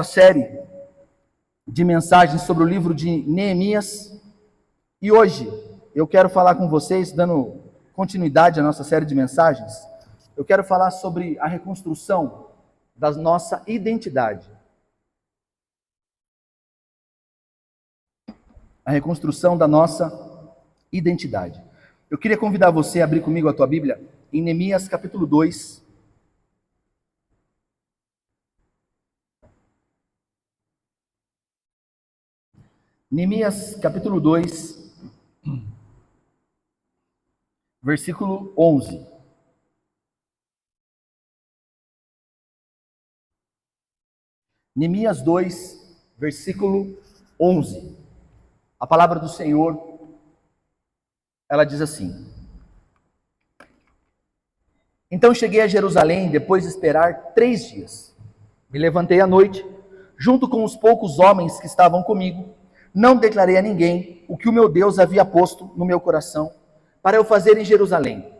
Série de mensagens sobre o livro de Neemias, e hoje eu quero falar com vocês, dando continuidade à nossa série de mensagens, eu quero falar sobre a reconstrução da nossa identidade. A reconstrução da nossa identidade. Eu queria convidar você a abrir comigo a tua Bíblia em Neemias capítulo 2. Neemias capítulo 2, versículo 11. Neemias 2, versículo 11. A palavra do Senhor, ela diz assim: Então cheguei a Jerusalém depois de esperar 3 dias. Me levantei à noite, junto com os poucos homens que estavam comigo. Não declarei a ninguém o que o meu Deus havia posto no meu coração para eu fazer em Jerusalém.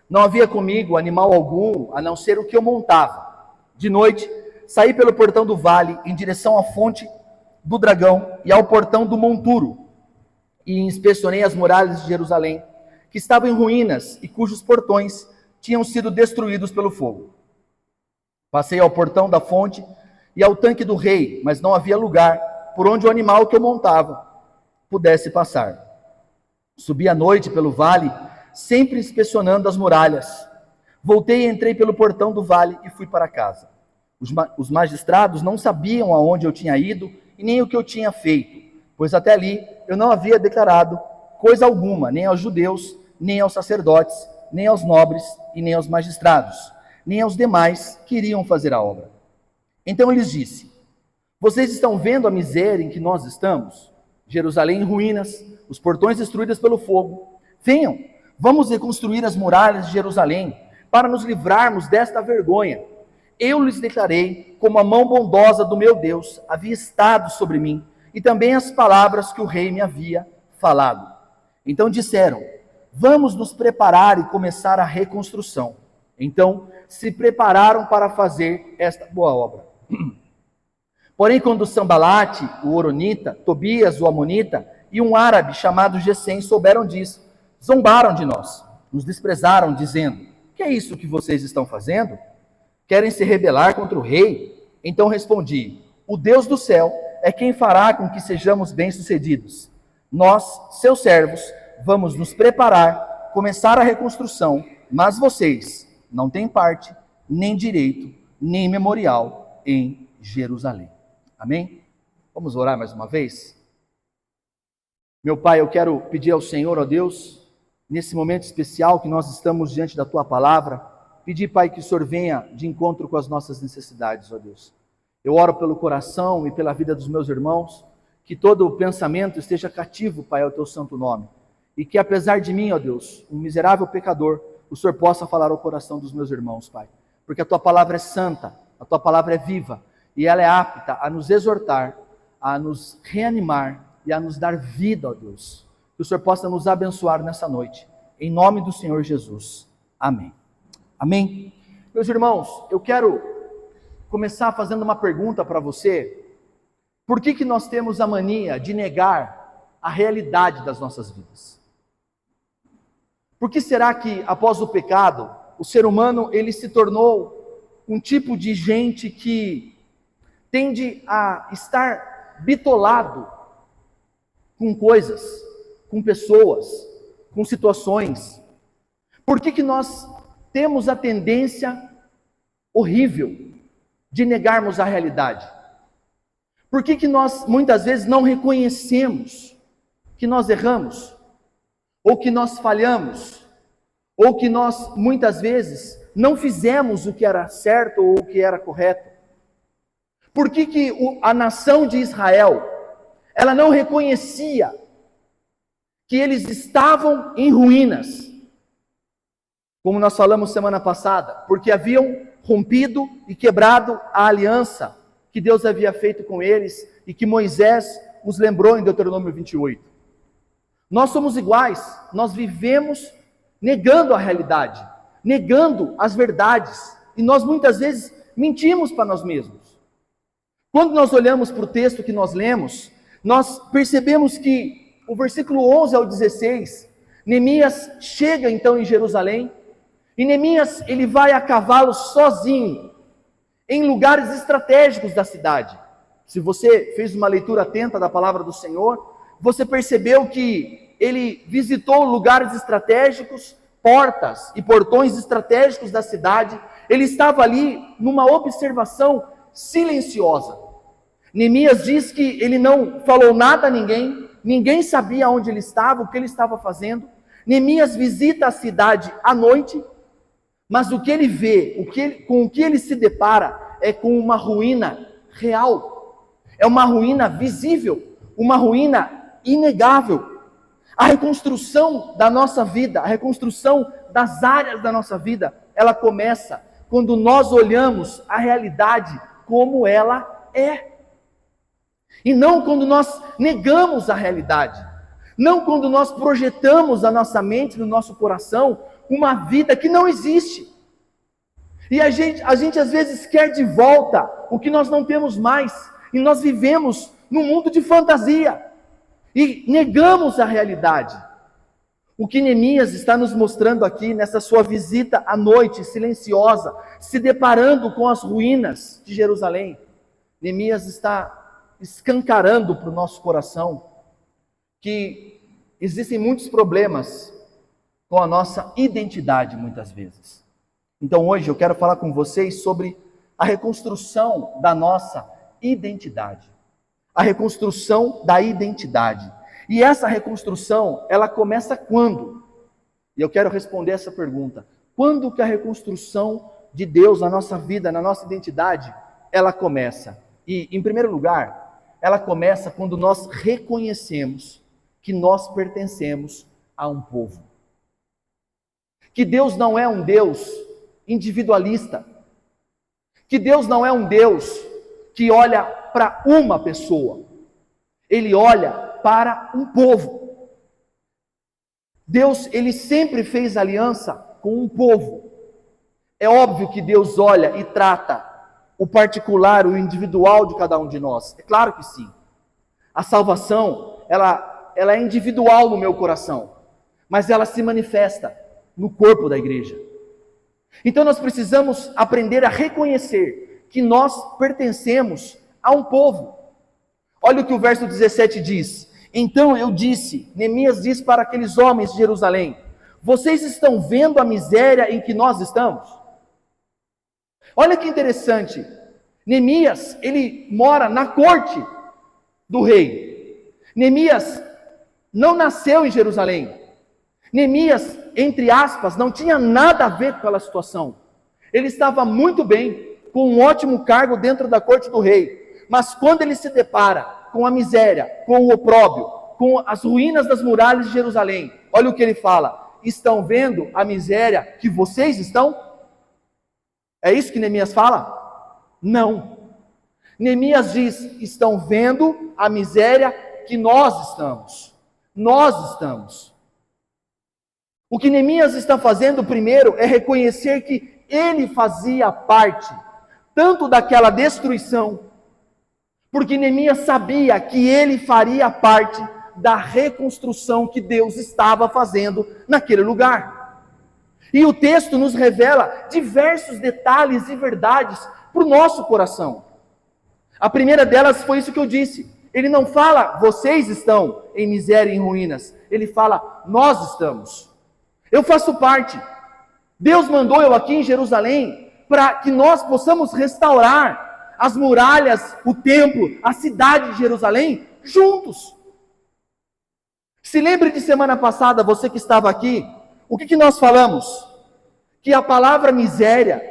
Não havia comigo animal algum, a não ser o que eu montava. De noite, saí pelo portão do vale, em direção à fonte do dragão e ao portão do monturo, e inspecionei as muralhas de Jerusalém, que estavam em ruínas e cujos portões tinham sido destruídos pelo fogo. Passei ao portão da fonte e ao tanque do rei, mas não havia lugar por onde o animal que eu montava pudesse passar. Subi à noite pelo vale, sempre inspecionando as muralhas. Voltei e entrei pelo portão do vale e fui para casa. Os magistrados não sabiam aonde eu tinha ido e nem o que eu tinha feito, pois até ali eu não havia declarado coisa alguma, nem aos judeus, nem aos sacerdotes, nem aos nobres e nem aos magistrados, nem aos demais que iriam fazer a obra. Então eu lhes disse: Vocês estão vendo a miséria em que nós estamos? Jerusalém em ruínas, os portões destruídos pelo fogo. Venham, vamos reconstruir as muralhas de Jerusalém, para nos livrarmos desta vergonha. Eu lhes declarei como a mão bondosa do meu Deus havia estado sobre mim, e também as palavras que o rei me havia falado. Então disseram: Vamos nos preparar e começar a reconstrução. Então se prepararam para fazer esta boa obra. Porém, quando Sambalate, o Horonita, Tobias, o Amonita, e um árabe chamado Gesem souberam disso, zombaram de nós, nos desprezaram, dizendo: Que é isso que vocês estão fazendo? Querem se rebelar contra o rei? Então respondi: O Deus do céu é quem fará com que sejamos bem-sucedidos. Nós, seus servos, vamos nos preparar, começar a reconstrução, mas vocês não têm parte, nem direito, nem memorial em Jerusalém. Amém? Vamos orar mais uma vez? Meu Pai, eu quero pedir ao Senhor, ó Deus, nesse momento especial que nós estamos diante da Tua Palavra, pedir, Pai, que o Senhor venha de encontro com as nossas necessidades, ó Deus. Eu oro pelo coração e pela vida dos meus irmãos, que todo o pensamento esteja cativo, Pai, ao Teu santo nome. E que apesar de mim, ó Deus, um miserável pecador, o Senhor possa falar ao coração dos meus irmãos, Pai. Porque a Tua Palavra é santa, a Tua Palavra é viva, e ela é apta a nos exortar, a nos reanimar e a nos dar vida, ó Deus. Que o Senhor possa nos abençoar nessa noite. Em nome do Senhor Jesus. Amém. Amém? Meus irmãos, eu quero começar fazendo uma pergunta para você. Por que nós temos a mania de negar a realidade das nossas vidas? Por que será que, após o pecado, o ser humano ele se tornou um tipo de gente que tende a estar bitolado com coisas, com pessoas, com situações? Por que nós temos a tendência horrível de negarmos a realidade? Por que nós muitas vezes não reconhecemos que nós erramos? Ou que nós falhamos? Ou que nós muitas vezes não fizemos o que era certo ou o que era correto? Por que a nação de Israel, ela não reconhecia que eles estavam em ruínas? Como nós falamos semana passada, porque haviam rompido e quebrado a aliança que Deus havia feito com eles e que Moisés os lembrou em Deuteronômio 28. Nós somos iguais, nós vivemos negando a realidade, negando as verdades, e nós muitas vezes mentimos para nós mesmos. Quando nós olhamos para o texto que nós lemos, nós percebemos que o versículo 11 ao 16, Neemias chega então em Jerusalém, e Neemias ele vai a cavalo sozinho, em lugares estratégicos da cidade. Se você fez uma leitura atenta da palavra do Senhor, você percebeu que ele visitou lugares estratégicos, portas e portões estratégicos da cidade. Ele estava ali numa observação silenciosa. Neemias diz que ele não falou nada a ninguém, ninguém sabia onde ele estava, o que ele estava fazendo. Neemias visita a cidade à noite, mas o que ele vê, com o que ele se depara, é com uma ruína real. É uma ruína visível, uma ruína inegável. A reconstrução da nossa vida, a reconstrução das áreas da nossa vida, ela começa quando nós olhamos a realidade como ela é. E não quando nós negamos a realidade. Não quando nós projetamos na nossa mente, no nosso coração, uma vida que não existe. E a gente às vezes quer de volta o que nós não temos mais. E nós vivemos num mundo de fantasia. E negamos a realidade. O que Neemias está nos mostrando aqui, nessa sua visita à noite, silenciosa, se deparando com as ruínas de Jerusalém, Neemias está escancarando para o nosso coração que existem muitos problemas com a nossa identidade, muitas vezes. Então hoje eu quero falar com vocês sobre a reconstrução da nossa identidade. A reconstrução da identidade. E essa reconstrução, ela começa quando? E eu quero responder essa pergunta. Quando que a reconstrução de Deus na nossa vida, na nossa identidade, ela começa? E, em primeiro lugar, ela começa quando nós reconhecemos que nós pertencemos a um povo. Que Deus não é um Deus individualista. Que Deus não é um Deus que olha para uma pessoa. Ele olha para um povo. Deus, ele sempre fez aliança com um povo. É óbvio que Deus olha e trata o particular, o individual de cada um de nós. É claro que sim. A salvação, ela é individual no meu coração, mas ela se manifesta no corpo da igreja. Então nós precisamos aprender a reconhecer que nós pertencemos a um povo. Olha o que o verso 17 diz. Então eu disse, Neemias diz para aqueles homens de Jerusalém: vocês estão vendo a miséria em que nós estamos? Olha que interessante. Neemias, ele mora na corte do rei. Neemias não nasceu em Jerusalém. Neemias, entre aspas, não tinha nada a ver com aquela situação. Ele estava muito bem, com um ótimo cargo dentro da corte do rei. Mas quando ele se depara com a miséria, com o opróbrio, com as ruínas das muralhas de Jerusalém, olha o que ele fala: estão vendo a miséria que vocês estão? É isso que Neemias fala? Não. Neemias diz: estão vendo a miséria que nós estamos. Nós estamos. O que Neemias está fazendo primeiro é reconhecer que ele fazia parte tanto daquela destruição, porque Neemias sabia que ele faria parte da reconstrução que Deus estava fazendo naquele lugar. E o texto nos revela diversos detalhes e verdades para o nosso coração. A primeira delas foi isso que eu disse. Ele não fala, vocês estão em miséria e em ruínas. Ele fala, nós estamos. Eu faço parte. Deus mandou eu aqui em Jerusalém para que nós possamos restaurar as muralhas, o templo, a cidade de Jerusalém, juntos. Se lembre de semana passada, você que estava aqui, o que nós falamos? Que a palavra miséria,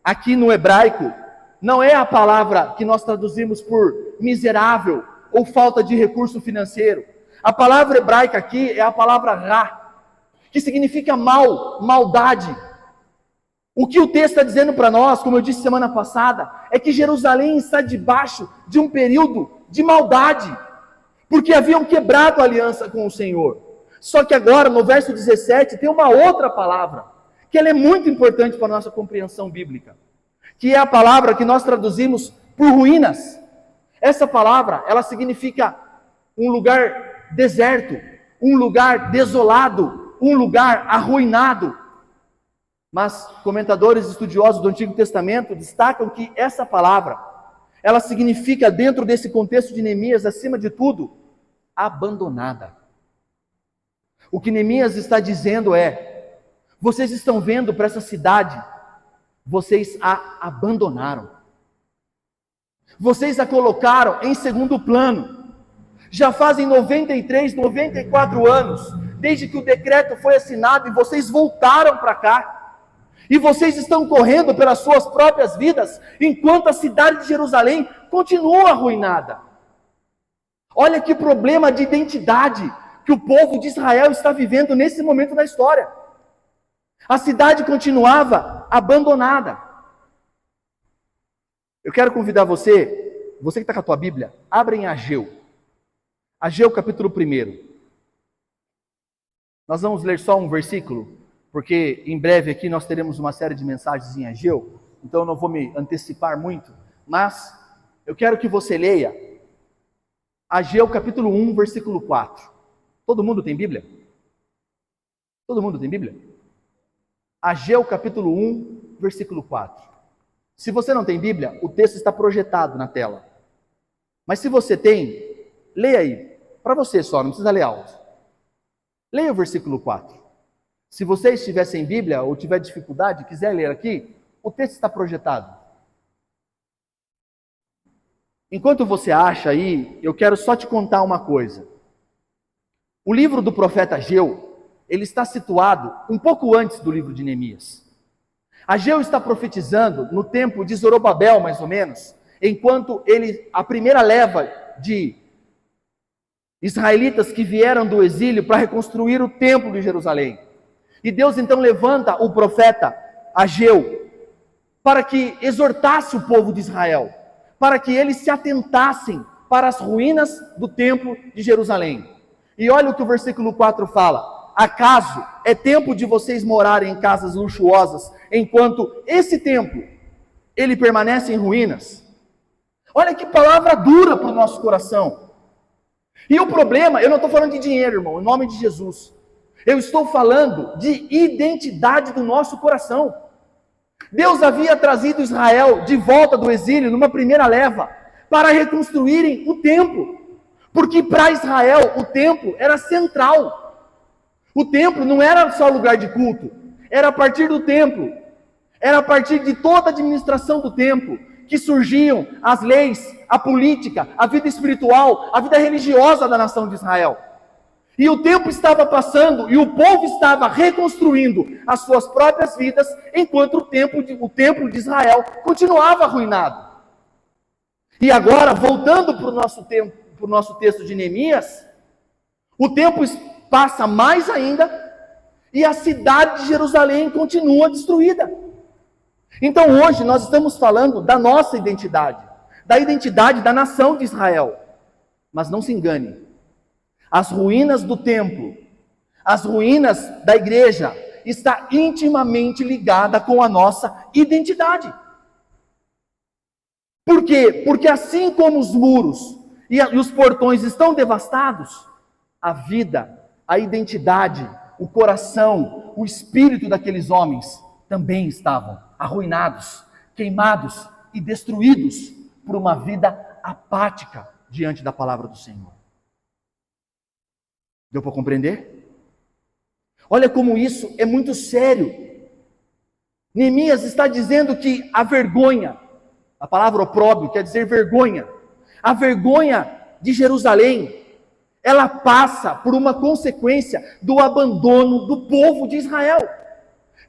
aqui no hebraico, não é a palavra que nós traduzimos por miserável ou falta de recurso financeiro. A palavra hebraica aqui é a palavra ra, que significa mal, maldade. O que o texto está dizendo para nós, como eu disse semana passada, é que Jerusalém está debaixo de um período de maldade, porque haviam quebrado a aliança com o Senhor. Só que agora, no verso 17, tem uma outra palavra, que ela é muito importante para a nossa compreensão bíblica, que é a palavra que nós traduzimos por ruínas, Essa palavra, ela significa um lugar deserto, um lugar desolado, um lugar arruinado. Mas comentadores estudiosos do Antigo Testamento destacam que essa palavra, ela significa, dentro desse contexto de Neemias, acima de tudo, abandonada. O que Neemias está dizendo é: vocês estão vendo para essa cidade, vocês a abandonaram. Vocês a colocaram em segundo plano. Já fazem 93, 94 anos, desde que o decreto foi assinado, e vocês voltaram para cá. E vocês estão correndo pelas suas próprias vidas, enquanto a cidade de Jerusalém continua arruinada. Olha que problema de identidade que o povo de Israel está vivendo nesse momento da história. A cidade continuava abandonada. Eu quero convidar você que está com a tua Bíblia, abra em Ageu. Ageu capítulo 1. Nós vamos ler só um versículo, porque em breve aqui nós teremos uma série de mensagens em Ageu, então eu não vou me antecipar muito, mas eu quero que você leia Ageu capítulo 1, versículo 4. Todo mundo tem Bíblia? Todo mundo tem Bíblia? Ageu capítulo 1, versículo 4. Se você não tem Bíblia, o texto está projetado na tela. Mas se você tem, leia aí, para você só, não precisa ler alto. Leia o versículo 4. Se você estiver sem Bíblia ou tiver dificuldade, quiser ler aqui, o texto está projetado. Enquanto você acha aí, eu quero só te contar uma coisa. O livro do profeta Ageu, ele está situado um pouco antes do livro de Neemias. Ageu está profetizando no tempo de Zorobabel, mais ou menos, enquanto a primeira leva de israelitas que vieram do exílio para reconstruir o templo de Jerusalém. E Deus então levanta o profeta Ageu para que exortasse o povo de Israel, para que eles se atentassem para as ruínas do templo de Jerusalém. E olha o que o versículo 4 fala: acaso é tempo de vocês morarem em casas luxuosas, enquanto esse templo, ele permanece em ruínas? Olha que palavra dura para o nosso coração. E o problema, eu não estou falando de dinheiro, irmão, em nome de Jesus. Eu estou falando de identidade do nosso coração. Deus havia trazido Israel de volta do exílio, numa primeira leva, para reconstruírem o templo. Porque para Israel o templo era central. O templo não era só lugar de culto, era a partir do templo, era a partir de toda a administração do templo, que surgiam as leis, a política, a vida espiritual, a vida religiosa da nação de Israel. E o tempo estava passando e o povo estava reconstruindo as suas próprias vidas, enquanto o templo de Israel continuava arruinado. E agora, voltando para o nosso texto de Neemias, o tempo passa mais ainda e a cidade de Jerusalém continua destruída. Então hoje nós estamos falando da nossa identidade, da identidade da nação de Israel. Mas não se engane. As ruínas do templo, as ruínas da igreja, está intimamente ligada com a nossa identidade. Por quê? Porque assim como os muros e os portões estão devastados, a vida, a identidade, o coração, o espírito daqueles homens também estavam arruinados, queimados e destruídos por uma vida apática diante da palavra do Senhor. Deu para compreender? Olha como isso é muito sério. Neemias está dizendo que a vergonha, a palavra opróbrio quer dizer vergonha, a vergonha de Jerusalém, ela passa por uma consequência do abandono do povo de Israel,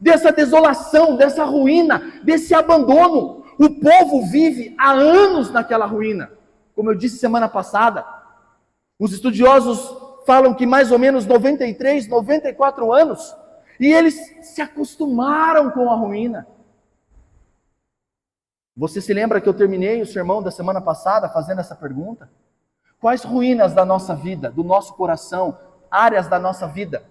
dessa desolação, dessa ruína, desse abandono. O povo vive há anos naquela ruína. Como eu disse semana passada, os estudiosos falam que mais ou menos 93, 94 anos, e eles se acostumaram com a ruína. Você se lembra que eu terminei o sermão da semana passada fazendo essa pergunta? Quais ruínas da nossa vida, do nosso coração, áreas da nossa vida,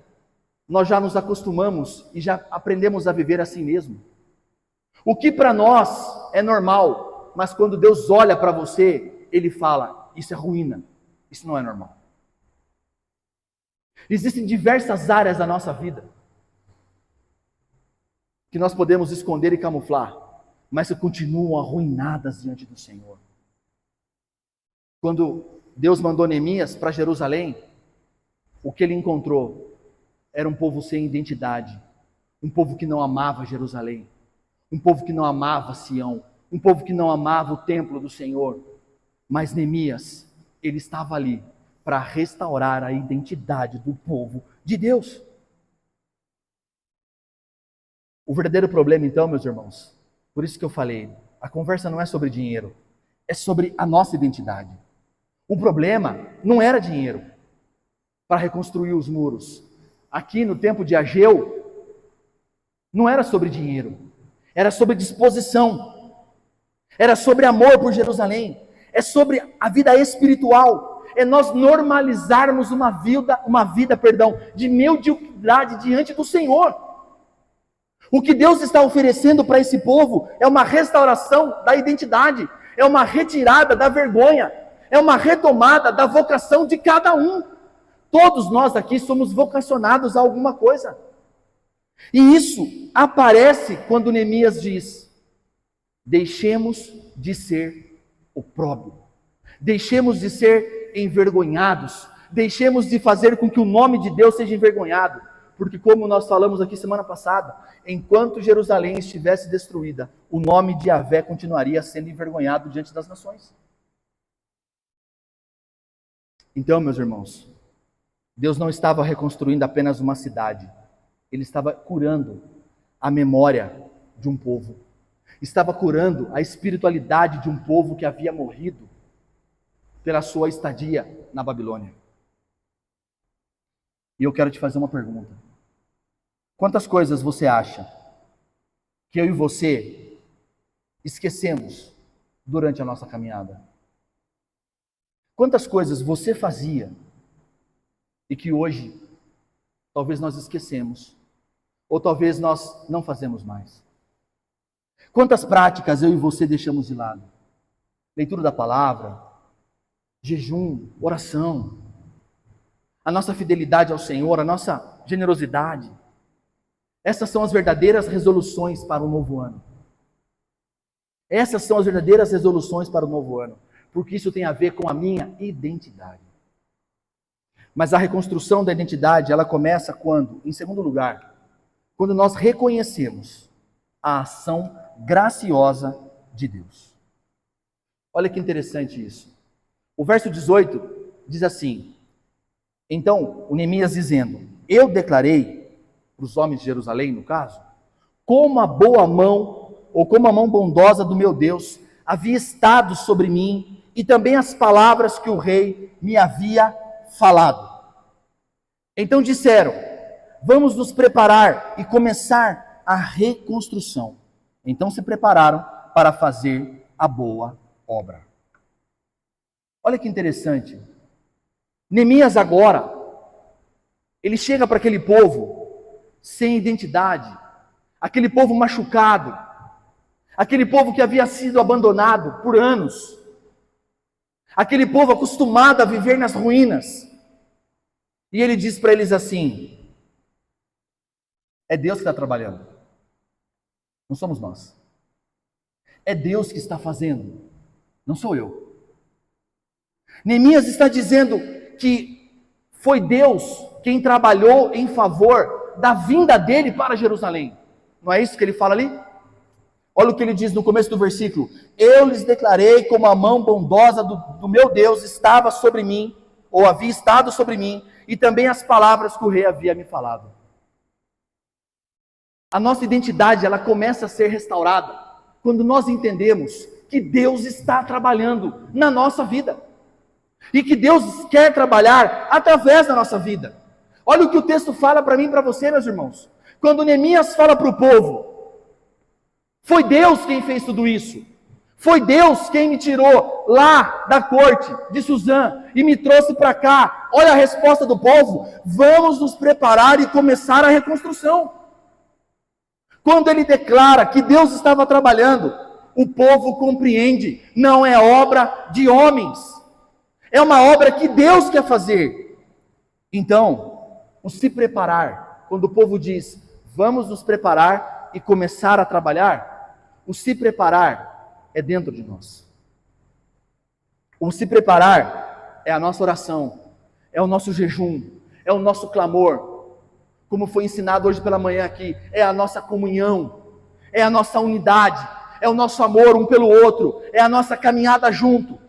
nós já nos acostumamos e já aprendemos a viver assim mesmo? O que para nós é normal, mas quando Deus olha para você, ele fala, isso é ruína, isso não é normal. Existem diversas áreas da nossa vida que nós podemos esconder e camuflar, mas que continuam arruinadas diante do Senhor. Quando Deus mandou Neemias para Jerusalém, o que ele encontrou era um povo sem identidade, um povo que não amava Jerusalém, um povo que não amava Sião, um povo que não amava o templo do Senhor. Mas Neemias, ele estava ali para restaurar a identidade do povo de Deus. O verdadeiro problema então, meus irmãos, por isso que eu falei, a conversa não é sobre dinheiro, é sobre a nossa identidade. O problema não era dinheiro para reconstruir os muros. Aqui no tempo de Ageu, não era sobre dinheiro, era sobre disposição, era sobre amor por Jerusalém, é sobre a vida espiritual, é nós normalizarmos uma vida de mediocridade diante do Senhor. O que Deus está oferecendo para esse povo é uma restauração da identidade, é uma retirada da vergonha, é uma retomada da vocação de cada um. Todos nós aqui somos vocacionados a alguma coisa. E isso aparece quando Neemias diz: deixemos de ser opróbrio, deixemos de ser envergonhados, deixemos de fazer com que o nome de Deus seja envergonhado, porque como nós falamos aqui semana passada, enquanto Jerusalém estivesse destruída, o nome de Yahvé continuaria sendo envergonhado diante das nações. Então, meus irmãos, Deus não estava reconstruindo apenas uma cidade, Ele estava curando a memória de um povo, estava curando a espiritualidade de um povo que havia morrido pela sua estadia na Babilônia. E eu quero te fazer uma pergunta: quantas coisas você acha que eu e você esquecemos durante a nossa caminhada? Quantas coisas você fazia e que hoje talvez nós esquecemos, ou talvez nós não fazemos mais? Quantas práticas eu e você deixamos de lado? Leitura da palavra, jejum, oração, a nossa fidelidade ao Senhor, a nossa generosidade. Essas são as verdadeiras resoluções para o novo ano. Essas são as verdadeiras resoluções para o novo ano, porque isso tem a ver com a minha identidade. Mas a reconstrução da identidade, ela começa quando? Em segundo lugar, quando nós reconhecemos a ação graciosa de Deus. Olha que interessante isso. O verso 18 diz assim: então, o Neemias dizendo: eu declarei para os homens de Jerusalém, no caso, como a boa mão, ou como a mão bondosa do meu Deus havia estado sobre mim, e também as palavras que o rei me havia falado. Então disseram: vamos nos preparar e começar a reconstrução. Então se prepararam para fazer a boa obra. Olha que interessante. Neemias agora, ele chega para aquele povo sem identidade, aquele povo machucado, aquele povo que havia sido abandonado por anos, aquele povo acostumado a viver nas ruínas. E ele diz para eles assim: é Deus que está trabalhando, não somos nós. É Deus que está fazendo, não sou eu. Neemias está dizendo que foi Deus quem trabalhou em favor da vinda dele para Jerusalém. Não é isso que ele fala ali? Olha o que ele diz no começo do versículo: eu lhes declarei como a mão bondosa do meu Deus estava sobre mim, ou havia estado sobre mim, e também as palavras que o rei havia me falado. A nossa identidade, ela começa a ser restaurada quando nós entendemos que Deus está trabalhando na nossa vida, e que Deus quer trabalhar através da nossa vida. Olha o que o texto fala para mim e para você, meus irmãos. Quando Neemias fala para o povo: foi Deus quem fez tudo isso, foi Deus quem me tirou lá da corte de Suzã e me trouxe para cá. Olha a resposta do povo: vamos nos preparar e começar a reconstrução. Quando ele declara que Deus estava trabalhando, o povo compreende, não é obra de homens, é uma obra que Deus quer fazer. Então, o se preparar, quando o povo diz, vamos nos preparar e começar a trabalhar, o se preparar é dentro de nós. O se preparar é a nossa oração, é o nosso jejum, é o nosso clamor, como foi ensinado hoje pela manhã aqui, é a nossa comunhão, é a nossa unidade, é o nosso amor um pelo outro, é a nossa caminhada junto,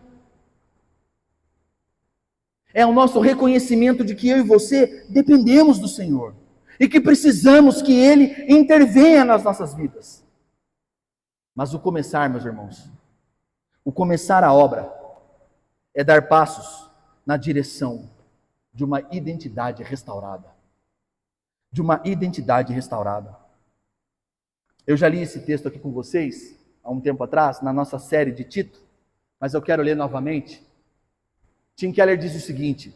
é o nosso reconhecimento de que eu e você dependemos do Senhor, e que precisamos que Ele intervenha nas nossas vidas. Mas o começar, meus irmãos, o começar a obra, é dar passos na direção de uma identidade restaurada. De uma identidade restaurada. Eu já li esse texto aqui com vocês, há um tempo atrás, na nossa série de Tito, mas eu quero ler novamente. Tim Keller diz o seguinte: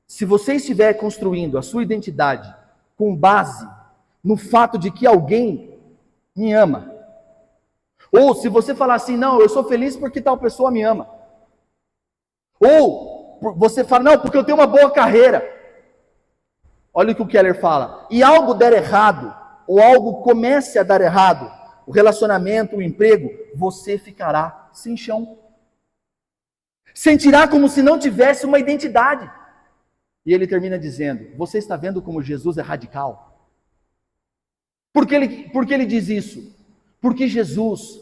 se você estiver construindo a sua identidade com base no fato de que alguém me ama, ou se você falar assim, não, eu sou feliz porque tal pessoa me ama, ou você fala, não, porque eu tenho uma boa carreira. Olha o que o Keller fala. E algo der errado, ou algo comece a dar errado, o relacionamento, o emprego, você ficará sem chão. Sentirá como se não tivesse uma identidade. E ele termina dizendo, você está vendo como Jesus é radical? Por que ele diz isso? Porque Jesus,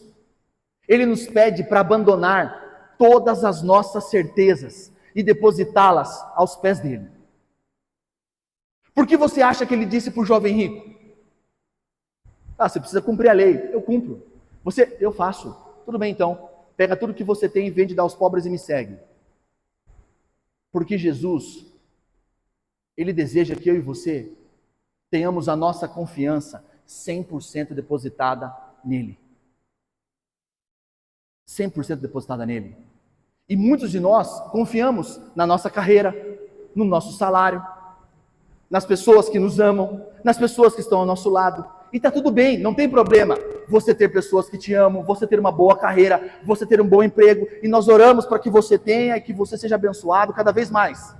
Ele nos pede para abandonar todas as nossas certezas e depositá-las aos pés dele. Por que você acha que ele disse para o jovem rico? Você precisa cumprir a lei. Eu cumpro. Eu faço. Tudo bem então. Pega tudo que você tem e vende, dá aos pobres e me segue. Porque Jesus, Ele deseja que eu e você tenhamos a nossa confiança 100% depositada nele. 100% depositada nele. E muitos de nós confiamos na nossa carreira, no nosso salário, nas pessoas que nos amam, nas pessoas que estão ao nosso lado. E está tudo bem, não tem problema você ter pessoas que te amam, você ter uma boa carreira, você ter um bom emprego, e nós oramos para que você tenha e que você seja abençoado cada vez mais.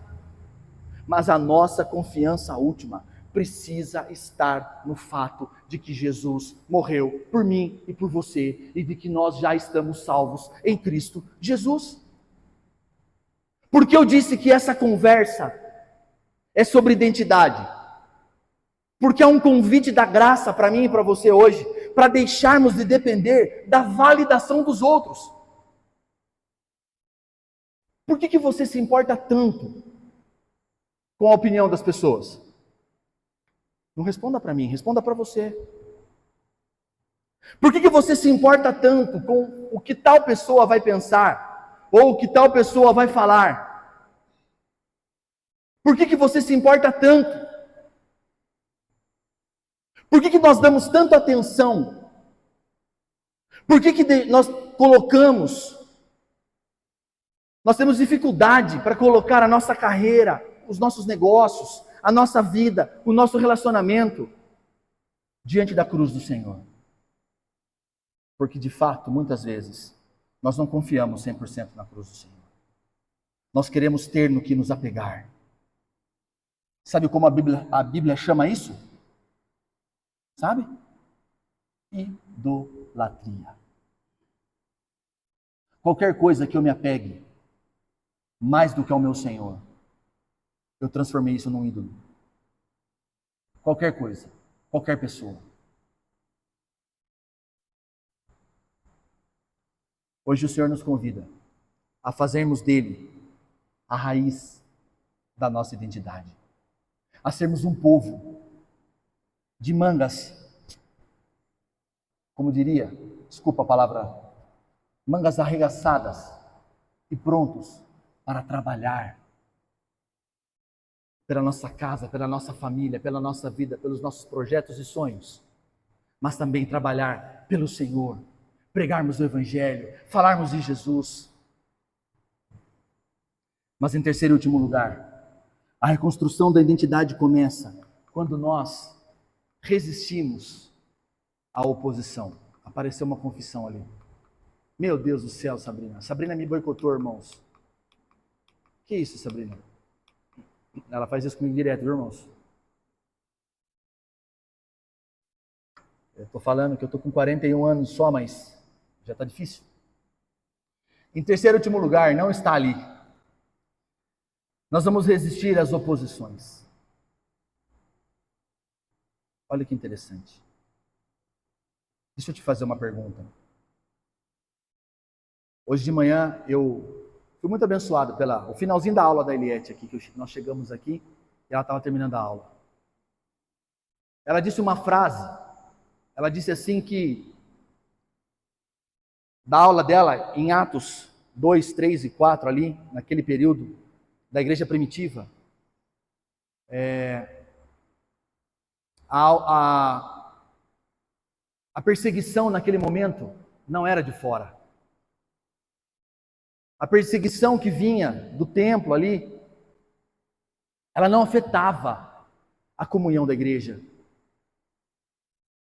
Mas a nossa confiança última precisa estar no fato de que Jesus morreu por mim e por você, e de que nós já estamos salvos em Cristo Jesus. Porque eu disse que essa conversa é sobre identidade? Porque é um convite da graça para mim e para você hoje, para deixarmos de depender da validação dos outros. Por que você se importa tanto com a opinião das pessoas? Não responda para mim, responda para você. Por que você se importa tanto com o que tal pessoa vai pensar? Ou o que tal pessoa vai falar? Por que você se importa tanto? Por que nós damos tanta atenção? Por que nós temos dificuldade para colocar a nossa carreira, os nossos negócios, a nossa vida, o nosso relacionamento diante da cruz do Senhor? Porque de fato, muitas vezes, nós não confiamos 100% na cruz do Senhor. Nós queremos ter no que nos apegar. Sabe como a Bíblia chama isso? Sabe? Idolatria. Qualquer coisa que eu me apegue mais do que ao meu Senhor, eu transformei isso num ídolo. Qualquer coisa, qualquer pessoa. Hoje o Senhor nos convida a fazermos dele a raiz da nossa identidade. A sermos um povo de mangas, como diria, desculpa a palavra, mangas arregaçadas e prontos para trabalhar pela nossa casa, pela nossa família, pela nossa vida, pelos nossos projetos e sonhos, mas também trabalhar pelo Senhor, pregarmos o Evangelho, falarmos de Jesus. Mas em terceiro e último lugar, a reconstrução da identidade começa quando nós resistimos à oposição. Apareceu uma confissão ali. Meu Deus do céu, Sabrina. Sabrina me boicotou, irmãos. Que isso, Sabrina? Ela faz isso comigo direto, viu, irmãos? Eu tô falando que eu tô com 41 anos só, mas já tá difícil. Em terceiro e último lugar, não está ali. Nós vamos resistir às oposições. Olha que interessante. Deixa eu te fazer uma pergunta. Hoje de manhã eu fui muito abençoado pelo finalzinho da aula da Eliette aqui, que nós chegamos aqui e ela estava terminando a aula. Ela disse uma frase, ela disse assim que, da aula dela em Atos 2, 3 e 4 ali, naquele período da igreja primitiva, a perseguição naquele momento não era de fora. A perseguição que vinha do templo ali, ela não afetava a comunhão da igreja.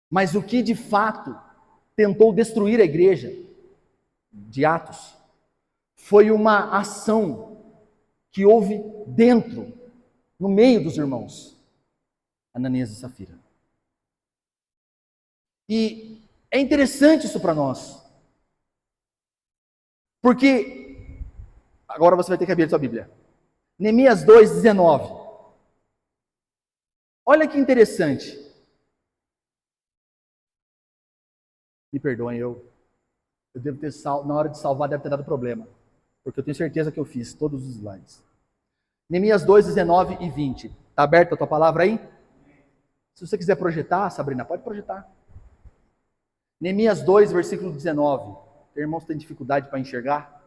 Mas o que de fato tentou destruir a igreja de Atos foi uma ação que houve dentro, no meio dos irmãos, Ananias e Safira. E é interessante isso para nós, porque agora você vai ter que abrir a sua Bíblia. Neemias 2:19. Olha que interessante. Me perdoem, eu devo ter na hora de salvar deve ter dado problema, porque eu tenho certeza que eu fiz todos os slides. Neemias 2:19 e 20. Está aberta a tua palavra aí? Se você quiser projetar, Sabrina, pode projetar. Neemias 2, versículo 19. Tem irmãos que têm dificuldade para enxergar?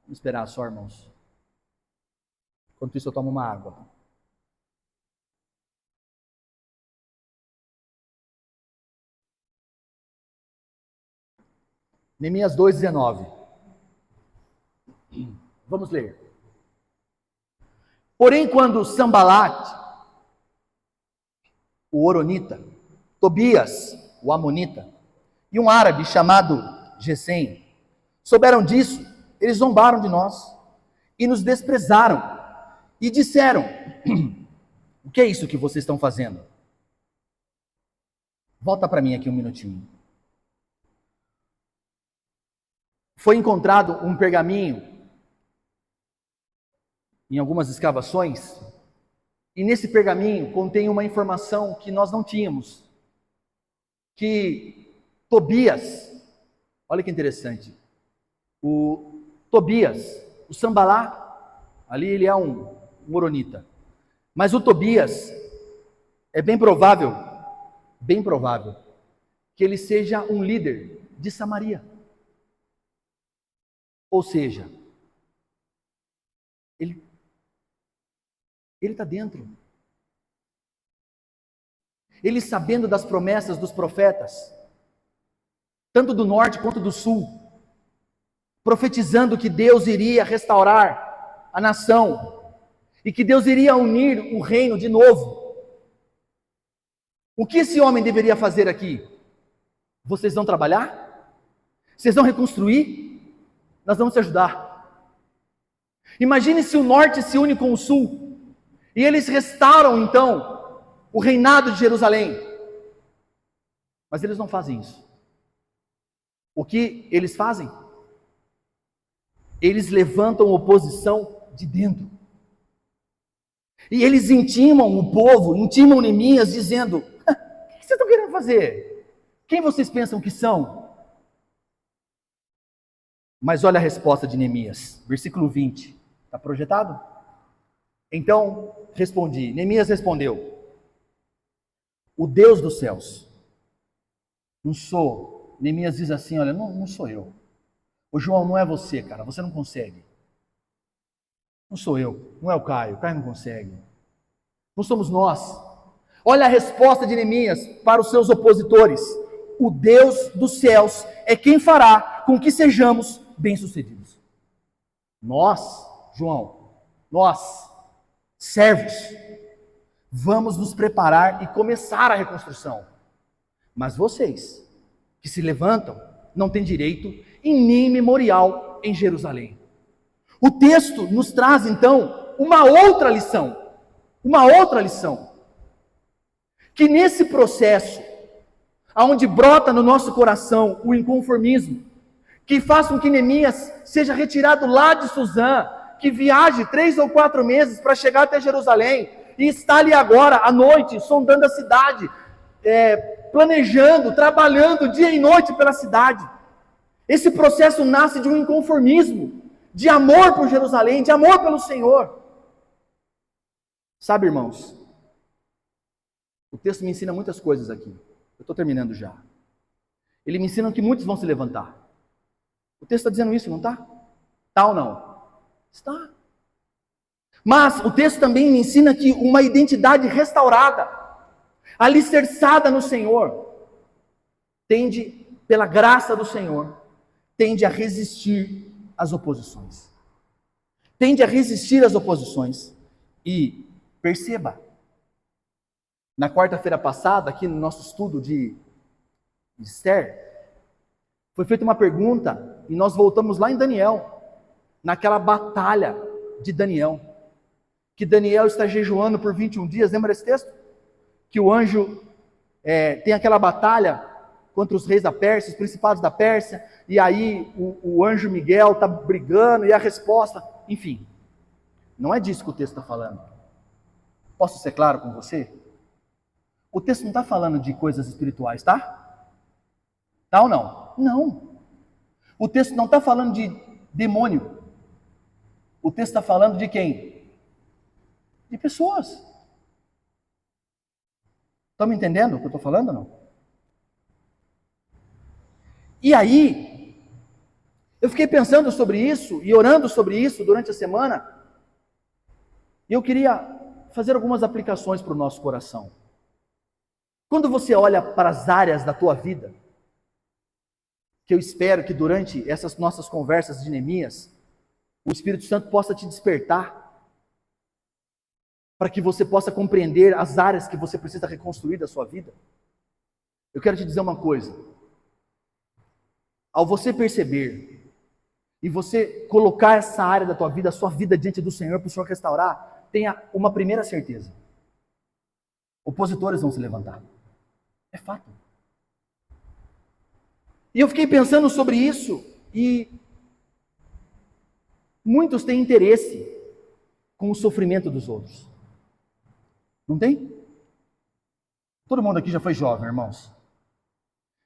Vamos esperar só, irmãos. Enquanto isso, eu tomo uma água. Neemias 2:19. Vamos ler. Porém, quando Sambalat, o Horonita, Tobias, o Amonita, e um árabe chamado Gesem souberam disso, eles zombaram de nós e nos desprezaram e disseram: o que é isso que vocês estão fazendo? Volta para mim aqui um minutinho. Foi encontrado um pergaminho em algumas escavações, e nesse pergaminho contém uma informação que nós não tínhamos, que Tobias, olha que interessante, o Tobias, o Sambalá, ali ele é um moronita, mas o Tobias, é bem provável, que ele seja um líder de Samaria. Ou seja, ele está dentro. Ele sabendo das promessas dos profetas, tanto do norte quanto do sul, profetizando que Deus iria restaurar a nação e que Deus iria unir o reino de novo. O que esse homem deveria fazer aqui? Vocês vão trabalhar? Vocês vão reconstruir? Nós vamos te ajudar. Imagine se o norte se une com o sul e eles restauram então o reinado de Jerusalém. Mas eles não fazem isso. O que eles fazem? Eles levantam oposição de dentro. E eles intimam o povo, intimam Neemias, dizendo: o que vocês estão querendo fazer? Quem vocês pensam que são? Mas olha a resposta de Neemias, versículo 20. Está projetado? Então respondi. Neemias respondeu: o Deus dos céus. Não sou. Neemias diz assim: olha, não sou eu. Ô João, não é você, cara, você não consegue. Não sou eu, não é o Caio não consegue. Não somos nós. Olha a resposta de Neemias para os seus opositores: o Deus dos céus é quem fará com que sejamos bem-sucedidos. Nós, João, nós, servos, vamos nos preparar e começar a reconstrução. Mas vocês, que se levantam não tem direito em nem memorial em Jerusalém. O texto nos traz então uma outra lição, que nesse processo, aonde brota no nosso coração o inconformismo, que faz com que Neemias seja retirado lá de Suzã, que viaje 3 ou 4 meses para chegar até Jerusalém, e está ali agora, à noite, sondando a cidade, planejando, trabalhando dia e noite pela cidade. Esse processo nasce de um inconformismo, de amor por Jerusalém, de amor pelo Senhor. Sabe, irmãos, o texto me ensina muitas coisas aqui. Eu estou terminando já. Ele me ensina que muitos vão se levantar. O texto está dizendo isso, não está? Está ou não? Está. Mas o texto também me ensina que uma identidade restaurada, alicerçada no Senhor, tende, pela graça do Senhor, tende a resistir às oposições. E perceba, na quarta-feira passada, aqui no nosso estudo de Esther, foi feita uma pergunta, e nós voltamos lá em Daniel, naquela batalha de Daniel, que Daniel está jejuando por 21 dias, lembra desse texto? Que o anjo tem aquela batalha contra os reis da Pérsia, os principados da Pérsia, e aí o anjo Miguel está brigando, e a resposta, enfim, não é disso que o texto está falando. Posso ser claro com você? O texto não está falando de coisas espirituais, tá? Tá ou não? Não. O texto não está falando de demônio. O texto está falando de quem? De pessoas. Estão me entendendo o que eu estou falando ou não? E aí, eu fiquei pensando sobre isso e orando sobre isso durante a semana, e eu queria fazer algumas aplicações para o nosso coração. Quando você olha para as áreas da tua vida, que eu espero que durante essas nossas conversas de Neemias, o Espírito Santo possa te despertar, para que você possa compreender as áreas que você precisa reconstruir da sua vida. Eu quero te dizer uma coisa. Ao você perceber, e você colocar essa área da tua vida, a sua vida diante do Senhor, para o Senhor restaurar, tenha uma primeira certeza. Opositores vão se levantar. É fato. E eu fiquei pensando sobre isso, e muitos têm interesse com o sofrimento dos outros. Não tem? Todo mundo aqui já foi jovem, irmãos.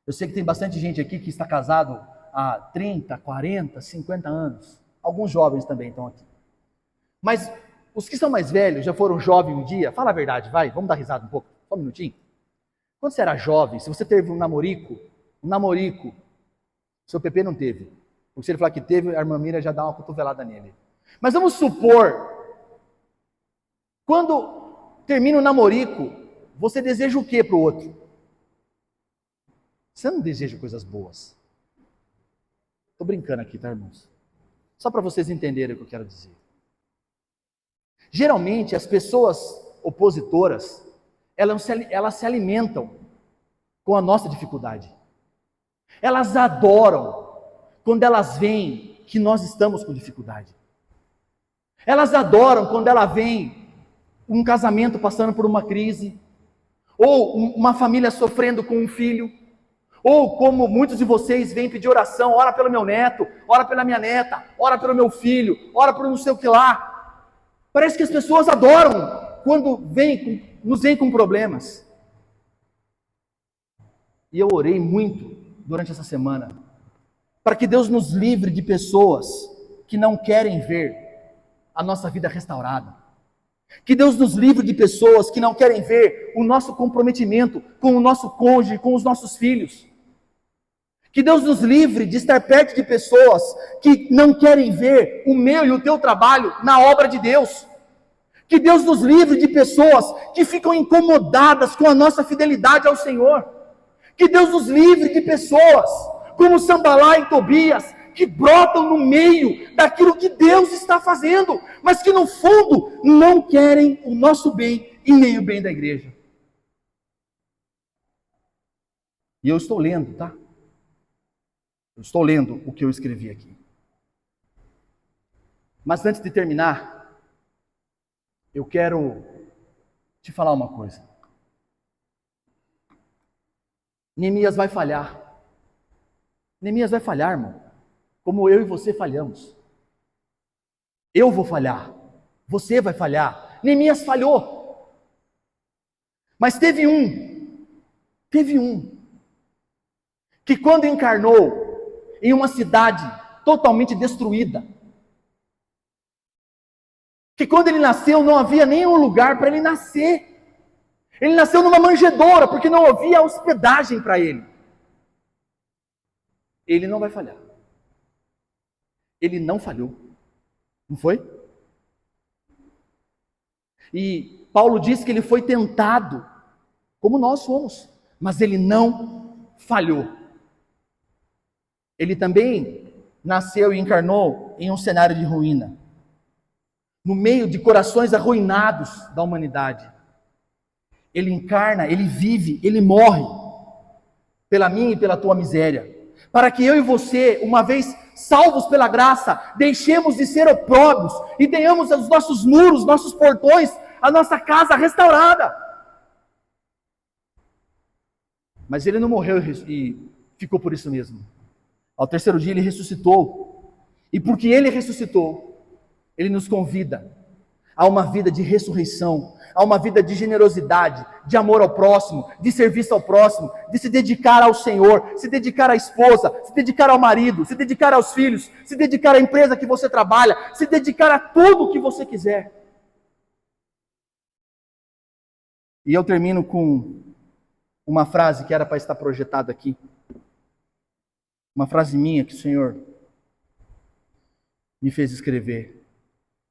Eu sei que tem bastante gente aqui que está casado há 30, 40, 50 anos. Alguns jovens também estão aqui. Mas os que são mais velhos, já foram jovens um dia, fala a verdade, vai, vamos dar risada um pouco, só um minutinho. Quando você era jovem, se você teve um namorico, seu PP não teve. Porque se ele falar que teve, a irmã Mira já dá uma cotovelada nele. Mas vamos supor, quando termina o namorico, você deseja o que para o outro? Você não deseja coisas boas. Estou brincando aqui, tá, irmãos? Só para vocês entenderem o que eu quero dizer. Geralmente, as pessoas opositoras, elas se alimentam com a nossa dificuldade. Elas adoram quando elas veem que nós estamos com dificuldade. Elas adoram quando ela vem um casamento passando por uma crise, ou uma família sofrendo com um filho, ou como muitos de vocês vêm pedir oração, ora pelo meu neto, ora pela minha neta, ora pelo meu filho, ora por não sei o que lá. Parece que as pessoas adoram quando nos vêm com problemas. E eu orei muito durante essa semana, para que Deus nos livre de pessoas que não querem ver a nossa vida restaurada. Que Deus nos livre de pessoas que não querem ver o nosso comprometimento com o nosso cônjuge, com os nossos filhos. Que Deus nos livre de estar perto de pessoas que não querem ver o meu e o teu trabalho na obra de Deus. Que Deus nos livre de pessoas que ficam incomodadas com a nossa fidelidade ao Senhor. Que Deus nos livre de pessoas como Sambalá e Tobias, que brotam no meio daquilo que Deus está fazendo, mas que no fundo não querem o nosso bem e nem o bem da igreja. E eu estou lendo, tá? Eu estou lendo o que eu escrevi aqui. Mas antes de terminar, eu quero te falar uma coisa. Neemias vai falhar. Neemias vai falhar, irmão. Como eu e você falhamos. Eu vou falhar. Você vai falhar. Neemias falhou. Mas teve um que quando encarnou em uma cidade totalmente destruída, que quando ele nasceu não havia nenhum lugar para ele nascer. Ele nasceu numa manjedoura, porque não havia hospedagem para ele. Ele não vai falhar. Ele não falhou. Não foi? E Paulo diz que ele foi tentado, como nós fomos, mas ele não falhou. Ele também nasceu e encarnou em um cenário de ruína, no meio de corações arruinados da humanidade. Ele encarna, ele vive, ele morre pela minha e pela tua miséria, para que eu e você, uma vez salvos pela graça, deixemos de ser opróbrios e tenhamos os nossos muros, nossos portões, a nossa casa restaurada. Mas ele não morreu e ficou por isso mesmo. Ao terceiro dia ele ressuscitou, e porque ele ressuscitou, ele nos convida a uma vida de ressurreição, a uma vida de generosidade, de amor ao próximo, de serviço ao próximo, de se dedicar ao Senhor, se dedicar à esposa, se dedicar ao marido, se dedicar aos filhos, se dedicar à empresa que você trabalha, se dedicar a tudo o que você quiser. E eu termino com uma frase que era para estar projetada aqui. Uma frase minha que o Senhor me fez escrever.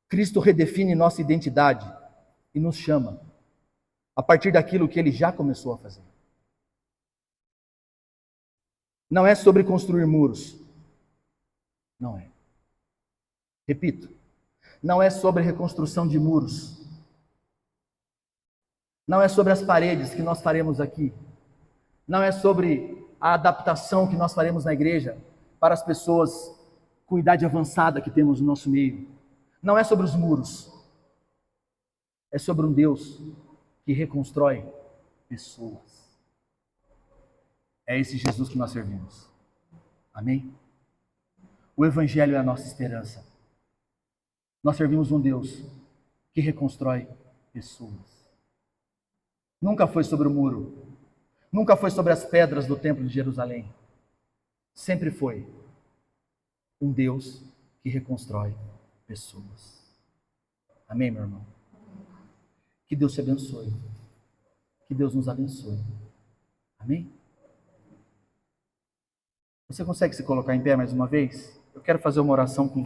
Cristo redefine nossa identidade e nos chama a partir daquilo que Ele já começou a fazer. Não é sobre construir muros. Não é. Repito, não é sobre reconstrução de muros. Não é sobre as paredes que nós faremos aqui. Não é sobre a adaptação que nós faremos na igreja para as pessoas com idade avançada que temos no nosso meio. Não é sobre os muros. É sobre um Deus que reconstrói pessoas. É esse Jesus que nós servimos. Amém? O Evangelho é a nossa esperança. Nós servimos um Deus que reconstrói pessoas. Nunca foi sobre o muro. Nunca foi sobre as pedras do templo de Jerusalém. Sempre foi um Deus que reconstrói pessoas. Amém, meu irmão? Que Deus te abençoe. Que Deus nos abençoe. Amém? Você consegue se colocar em pé mais uma vez? Eu quero fazer uma oração com você.